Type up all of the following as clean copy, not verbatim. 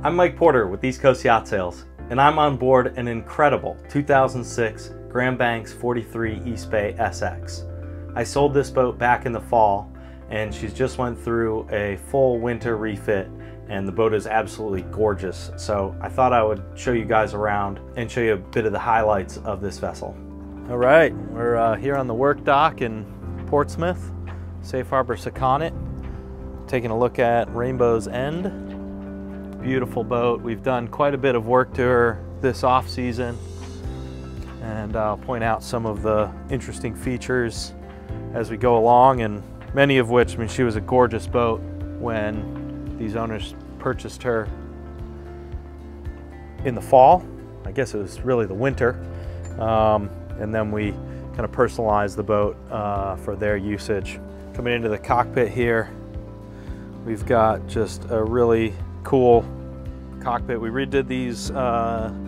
I'm Mike Porter with East Coast Yacht Sales, and I'm on board an incredible 2006 Grand Banks 43 Eastbay SX. I sold this boat back in the fall, and she's just went through a full winter refit, and the boat is absolutely gorgeous. So I thought I would show you guys around and show you a bit of the highlights of this vessel. All right, we're here on the work dock in Portsmouth, Safe Harbor Saconnet, taking a look at Rainbow's End. Beautiful boat. We've done quite a bit of work to her this off season, and I'll point out some of the interesting features as we go along, and many of which, I mean, she was a gorgeous boat when these owners purchased her in the fall. I guess it was really the winter, and then we kind of personalized the boat for their usage. Coming into the cockpit here, we've got just a really cool cockpit. We redid these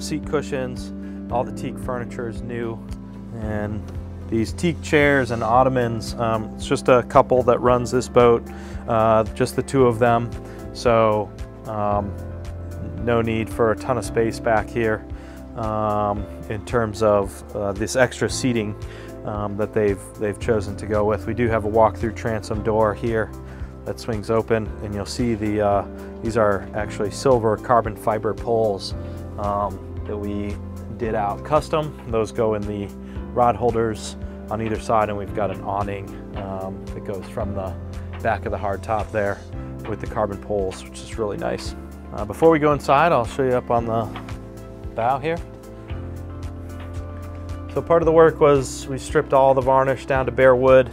seat cushions. All the teak furniture is new, and these teak chairs and ottomans, it's just a couple that runs this boat, just the two of them, so no need for a ton of space back here in terms of this extra seating that they've chosen to go with. We do have a walk-through transom door here that swings open, and you'll see these are actually silver carbon fiber poles that we did out custom. Those go in the rod holders on either side, and we've got an awning that goes from the back of the hardtop there with the carbon poles, which is really nice. Before we go inside, I'll show you up on the bow here. So part of the work was we stripped all the varnish down to bare wood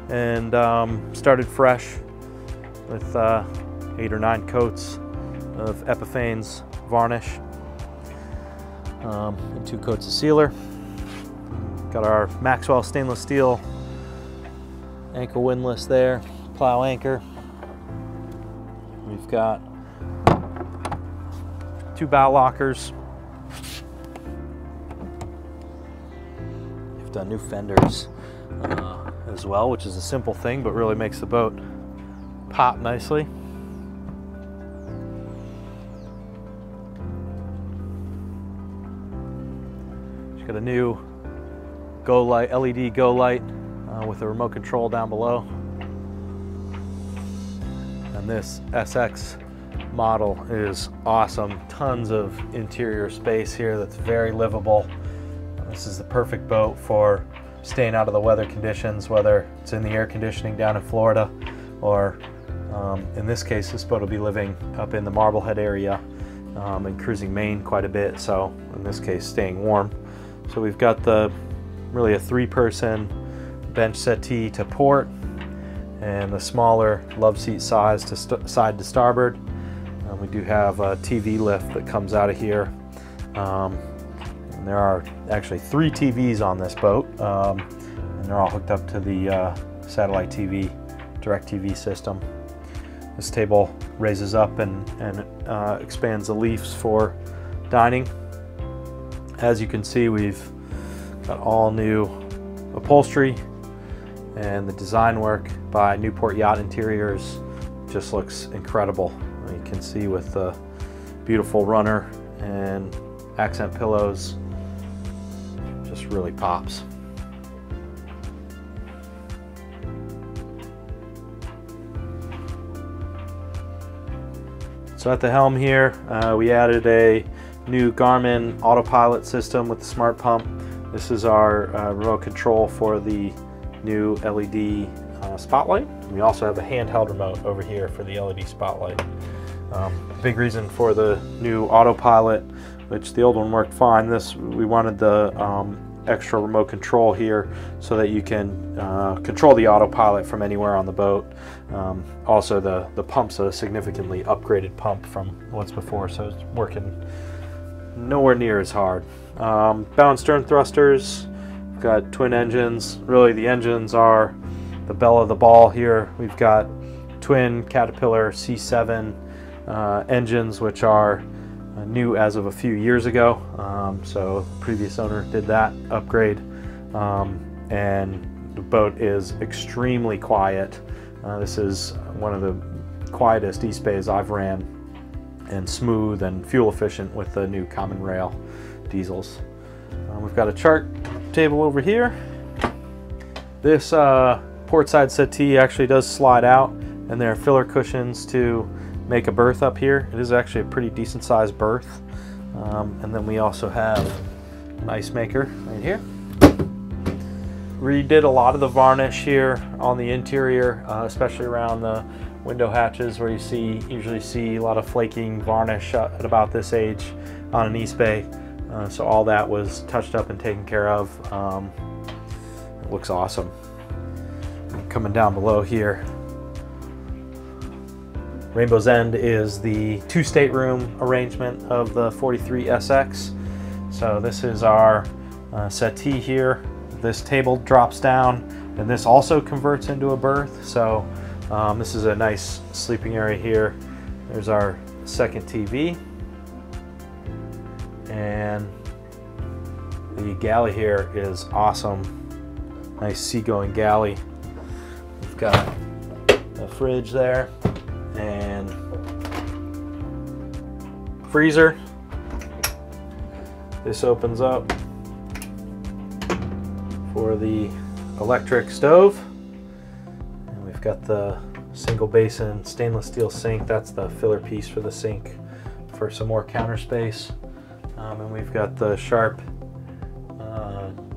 and started fresh with 8 or 9 coats of Epiphanes varnish and 2 coats of sealer. Got our Maxwell stainless steel ankle windlass there, plow anchor. We've got 2 bow lockers. We've done new fenders as well, which is a simple thing, but really makes the boat pop nicely. She's got a new go light, LED go light with a remote control down below. And this SX model is awesome. Tons of interior space here that's very livable. This is the perfect boat for staying out of the weather conditions, whether it's in the air conditioning down in Florida, or in this case, this boat will be living up in the Marblehead area and cruising Maine quite a bit, so in this case staying warm. So we've got really a 3-person bench settee to port, and the smaller love seat size to side to starboard. We do have a TV lift that comes out of here, and there are actually 3 TVs on this boat, and they're all hooked up to the satellite TV, direct TV system. This table raises up and expands the leaves for dining. As you can see, we've got all new upholstery, and the design work by Newport Yacht Interiors just looks incredible. You can see with the beautiful runner and accent pillows, just really pops. So at the helm here, we added a new Garmin autopilot system with the smart pump. This is our remote control for the new LED spotlight. We also have a handheld remote over here for the LED spotlight. Big reason for the new autopilot, which the old one worked fine. We wanted the extra remote control here so that you can control the autopilot from anywhere on the boat. Also, the pump's a significantly upgraded pump from what's before, so it's working nowhere near as hard. Bow and stern thrusters, we've got twin engines. Really, the engines are the belle of the ball here. We've got twin Caterpillar C7 engines, which are new as of a few years ago. So the previous owner did that upgrade, and the boat is extremely quiet. This is one of the quietest Eastbays I've ran and smooth and fuel efficient with the new common rail diesels. We've got a chart table over here. This port side settee actually does slide out, and there are filler cushions to make a berth up here. It is actually a pretty decent sized berth. And then we also have an ice maker right here. Redid a lot of the varnish here on the interior, especially around the window hatches where you usually see a lot of flaking varnish at about this age on an Eastbay. So all that was touched up and taken care of. It looks awesome. Coming down below here, Rainbow's End is the 2-stateroom arrangement of the 43SX. So this is our settee here. This table drops down, and this also converts into a berth. So this is a nice sleeping area here. There's our second TV. And the galley here is awesome. Nice seagoing galley. We've got a fridge there and freezer. This opens up for the electric stove. And we've got the single basin stainless steel sink. That's the filler piece for the sink for some more counter space. And we've got the Sharp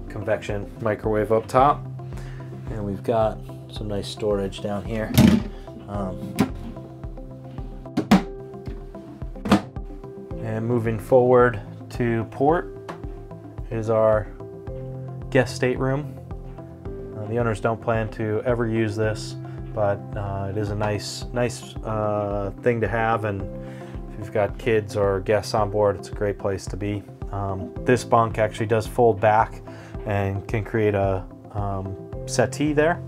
convection microwave up top. And we've got some nice storage down here. And moving forward to port is our guest stateroom. The owners don't plan to ever use this, but it is a nice thing to have, and if you've got kids or guests on board, it's a great place to be. This bunk actually does fold back and can create a settee there,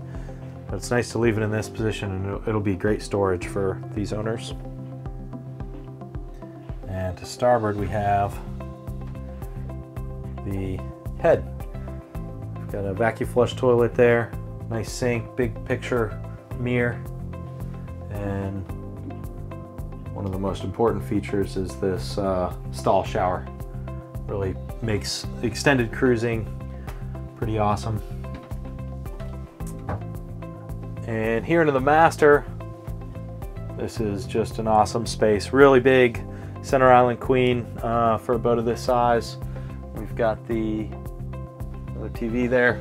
but it's nice to leave it in this position, and it'll be great storage for these owners. And to starboard we have the head. We've got a vacuum flush toilet there, nice sink, big picture mirror, and one of the most important features is this stall shower. Really makes extended cruising pretty awesome. And here into the master, this is just an awesome space, really big center island queen for a boat of this size. We've got the other TV there.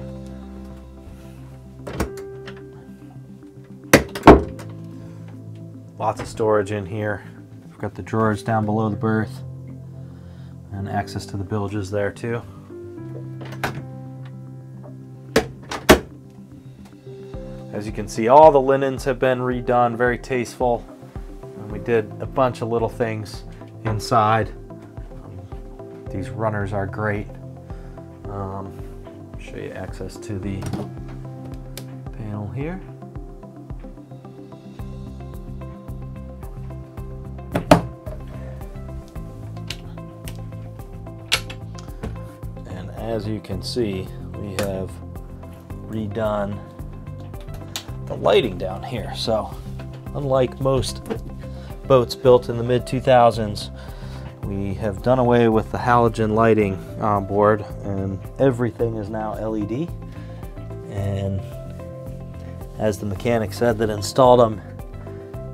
Lots of storage in here. We've got the drawers down below the berth and access to the bilges there too. As you can see, all the linens have been redone, very tasteful. And we did a bunch of little things inside. These runners are great. Show you access to the panel here. And as you can see, we have redone the lighting down here. So unlike most boats built in the mid-2000s, we have done away with the halogen lighting on board, and everything is now LED. And as the mechanic said that installed them,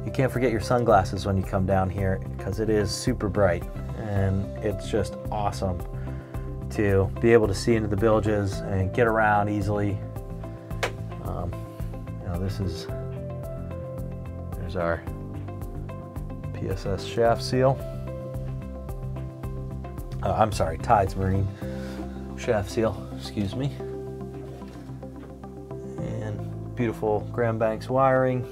you can't forget your sunglasses when you come down here, because it is super bright, and it's just awesome to be able to see into the bilges and get around easily. There's our PSS shaft seal. I'm sorry, Tides Marine shaft seal, excuse me. And beautiful Grand Banks wiring.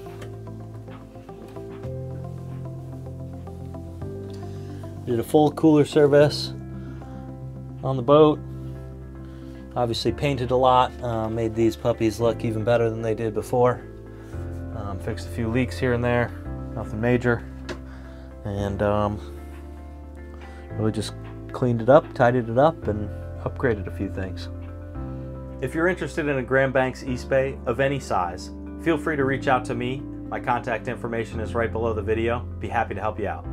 Did a full cooler service on the boat. Obviously painted a lot, made these puppies look even better than they did before. Fixed a few leaks here and there, nothing major. And really just cleaned it up, tidied it up, and upgraded a few things. If you're interested in a Grand Banks Eastbay of any size, feel free to reach out to me. My contact information is right below the video. Be happy to help you out.